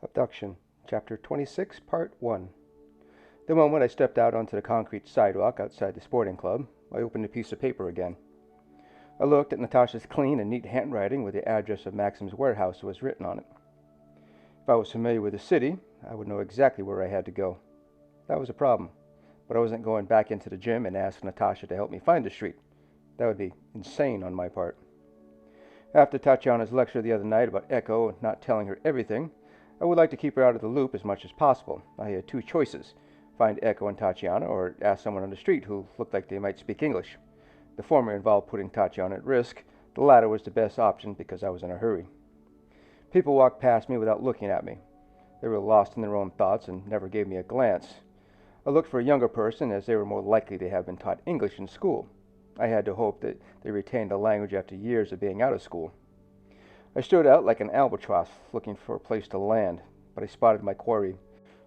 Abduction, Chapter 26, Part 1. The moment I stepped out onto the concrete sidewalk outside the sporting club, I opened a piece of paper again. I looked at Natasha's clean and neat handwriting where the address of Maxim's warehouse was written on it. If I was familiar with the city, I would know exactly where I had to go. That was a problem, but I wasn't going back into the gym and ask Natasha to help me find the street. That would be insane on my part. After Tatiana's lecture the other night about Echo and not telling her everything, I would like to keep her out of the loop as much as possible. I had two choices: find Echo and Tatiana, or ask someone on the street who looked like they might speak English. The former involved putting Tatiana at risk. The latter was the best option because I was in a hurry. People walked past me without looking at me. They were lost in their own thoughts and never gave me a glance. I looked for a younger person, as they were more likely to have been taught English in school. I had to hope that they retained the language after years of being out of school. I stood out like an albatross, looking for a place to land, but I spotted my quarry.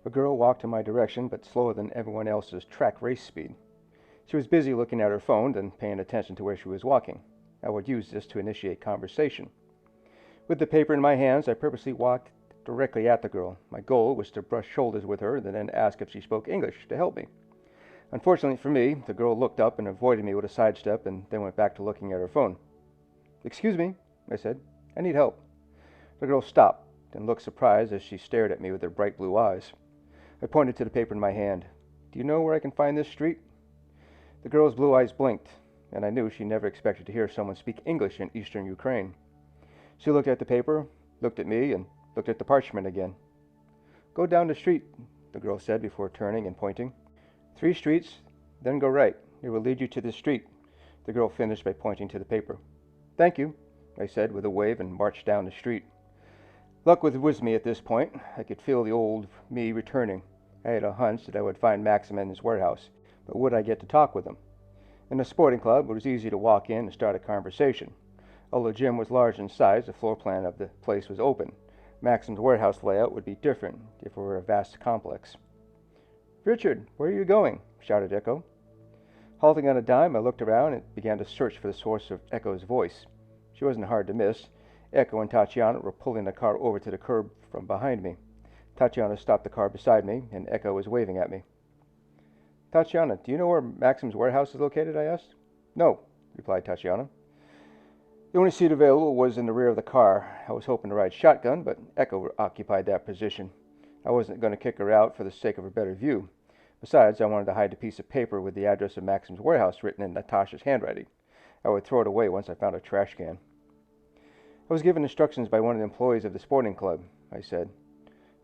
A girl walked in my direction, but slower than everyone else's track race speed. She was busy looking at her phone and paying attention to where she was walking. I would use this to initiate conversation. With the paper in my hands, I purposely walked directly at the girl. My goal was to brush shoulders with her and then ask if she spoke English to help me. Unfortunately for me, the girl looked up and avoided me with a sidestep and then went back to looking at her phone. "Excuse me," I said. "I need help." The girl stopped and looked surprised as she stared at me with her bright blue eyes. I pointed to the paper in my hand. "Do you know where I can find this street?" The girl's blue eyes blinked, and I knew she never expected to hear someone speak English in eastern Ukraine. She looked at the paper, looked at me, and looked at the parchment again. "Go down the street," the girl said before turning and pointing. "3 streets, then go right. It will lead you to this street," the girl finished by pointing to the paper. "Thank you," I said with a wave and marched down the street. Luck was with me at this point. I could feel the old me returning. I had a hunch that I would find Maxim in his warehouse, but would I get to talk with him? In the sporting club, it was easy to walk in and start a conversation. Although the gym was large in size, the floor plan of the place was open. Maxim's warehouse layout would be different if it were a vast complex. "Richard, where are you going?" shouted Echo. Halting on a dime, I looked around and began to search for the source of Echo's voice. She wasn't hard to miss. Echo and Tatiana were pulling the car over to the curb from behind me. Tatiana stopped the car beside me, and Echo was waving at me. "Tatiana, do you know where Maxim's warehouse is located?" I asked. "No," replied Tatiana. The only seat available was in the rear of the car. I was hoping to ride shotgun, but Echo occupied that position. I wasn't going to kick her out for the sake of a better view. Besides, I wanted to hide the piece of paper with the address of Maxim's warehouse written in Natasha's handwriting. I would throw it away once I found a trash can. "I was given instructions by one of the employees of the sporting club," I said.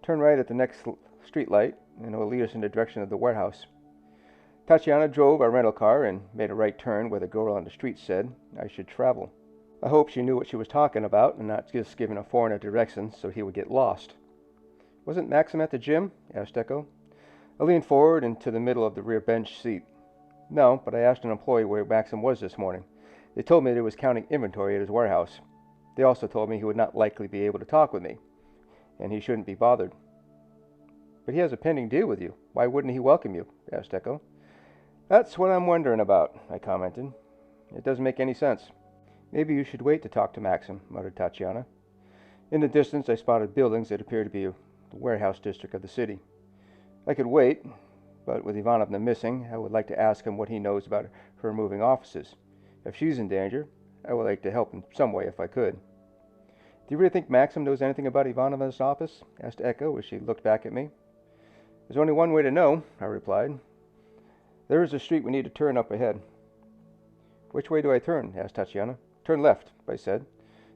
"Turn right at the next street light, and it will lead us in the direction of the warehouse." Tatiana drove our rental car and made a right turn where the girl on the street said I should travel. I hoped she knew what she was talking about and not just giving a foreigner directions so he would get lost. "Wasn't Maxim at the gym?" asked Echo. I leaned forward into the middle of the rear bench seat. "No, but I asked an employee where Maxim was this morning. They told me that he was counting inventory at his warehouse. They also told me he would not likely be able to talk with me, and he shouldn't be bothered." "But he has a pending deal with you. Why wouldn't he welcome you?" asked Echo. "That's what I'm wondering about," I commented. "It doesn't make any sense." "Maybe you should wait to talk to Maxim," muttered Tatiana. In the distance, I spotted buildings that appeared to be the warehouse district of the city. I could wait, but with Ivanovna missing, I would like to ask him what he knows about her moving offices. If she's in danger, I would like to help in some way if I could. "Do you really think Maxim knows anything about Ivanovna's office?" asked Echo as she looked back at me. "There's only one way to know," I replied. "There is a street we need to turn up ahead." "Which way do I turn?" asked Tatiana. "Turn left," I said.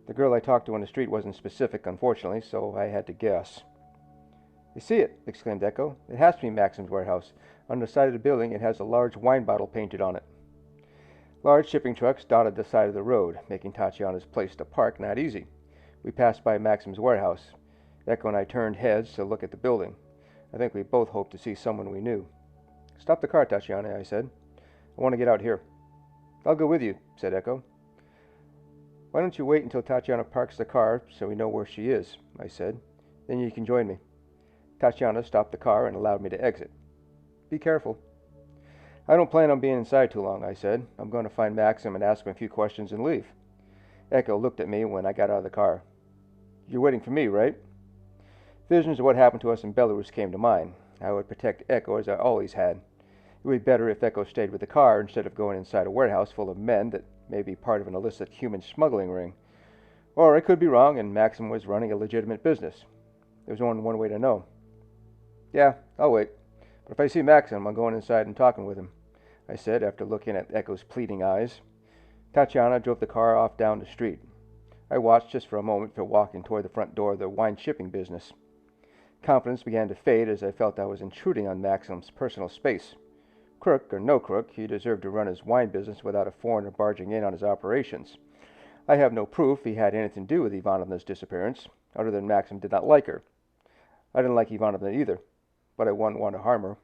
The girl I talked to on the street wasn't specific, unfortunately, so I had to guess. "I see it!" exclaimed Echo. "It has to be Maxim's warehouse. On the side of the building, it has a large wine bottle painted on it." Large shipping trucks dotted the side of the road, making Tatiana's place to park not easy. We passed by Maxim's warehouse. Echo and I turned heads to look at the building. I think we both hoped to see someone we knew. "Stop the car, Tatiana," I said. "I want to get out here." "I'll go with you," said Echo. "Why don't you wait until Tatiana parks the car so we know where she is?" I said. "Then you can join me." Tatiana stopped the car and allowed me to exit. "Be careful." "I don't plan on being inside too long," I said. "I'm going to find Maxim and ask him a few questions and leave." Echo looked at me when I got out of the car. "You're waiting for me, right?" Visions of what happened to us in Belarus came to mind. I would protect Echo as I always had. It would be better if Echo stayed with the car instead of going inside a warehouse full of men that may be part of an illicit human smuggling ring. Or I could be wrong and Maxim was running a legitimate business. There was only one way to know. Yeah, I'll wait. But if I see Maxim, I'm going inside and talking with him, I said after looking at Echo's pleading eyes. Tatiana drove the car off down the street. I watched just for a moment for walking toward the front door of the wine shipping business. Confidence began to fade as I felt I was intruding on Maxim's personal space. Crook or no crook, he deserved to run his wine business without a foreigner barging in on his operations. I have no proof he had anything to do with Ivanovna's disappearance, other than Maxim did not like her. I didn't like Ivanovna either, but I wouldn't want to harm her.